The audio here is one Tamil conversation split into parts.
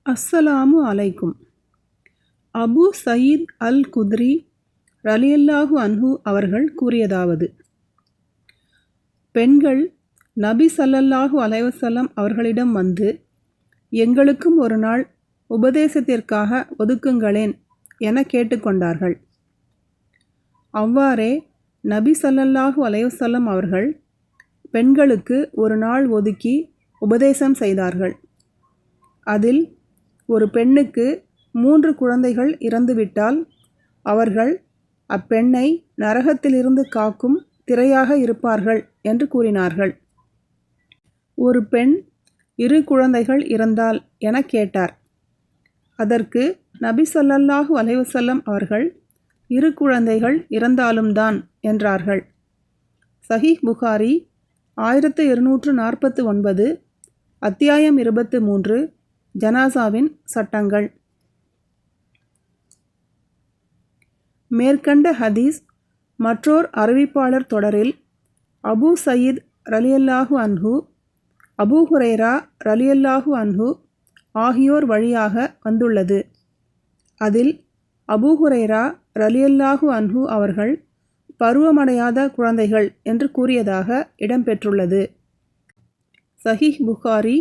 அஸ்ஸலாமு அலைக்கும். அபு சயீத் அல் குத்ரி ரலியல்லாஹு அன்ஹு அவர்கள் கூறியதாவது: பெண்கள் நபி ஸல்லல்லாஹு அலைஹி வஸல்லம் அவர்களிடம் வந்து, எங்களுக்கும் ஒரு நாள் உபதேசத்திற்காக ஒதுக்குங்களேன் என கேட்டுக்கொண்டார்கள். அவ்வாறே நபி ஸல்லல்லாஹு அலைஹி வஸல்லம் அவர்கள் பெண்களுக்கு ஒரு நாள் ஒதுக்கி உபதேசம் செய்தார்கள். அதில் ஒரு பெண்ணுக்கு 3 குழந்தைகள் இறந்துவிட்டால் அவர்கள் அப்பெண்ணை நரகத்திலிருந்து காக்கும் திரையாக இருப்பார்கள் என்று கூறினார்கள். ஒரு பெண் 2 குழந்தைகள் இறந்தால் என கேட்டார். அதற்கு நபி ஸல்லல்லாஹு அலைஹி வஸல்லம் அவர்கள் 2 குழந்தைகள் இறந்தாலும்தான் என்றார்கள். சஹீஹ் புகாரி 1249, அத்தியாயம் 23, ஜனாசாவின் சட்டங்கள். மேற்கண்ட ஹதீஸ் மற்றோர் அறிவிப்பாளர் தொடரில் அபு சயீத் ரலியல்லாஹு அன்ஹு, அபூ ஹுரைரா ரலியல்லாஹு அன்ஹு ஆகியோர் வழியாக வந்துள்ளது. அதில் அபூ ஹுரைரா ரலியல்லாஹு அன்ஹு அவர்கள் பருவமடையாத குழந்தைகள் என்று கூறியதாக இடம்பெற்றுள்ளது. சஹீஹ் புகாரி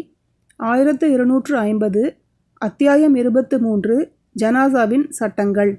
1250, அத்தியாயம் 23, ஜனாசாவின் சட்டங்கள்.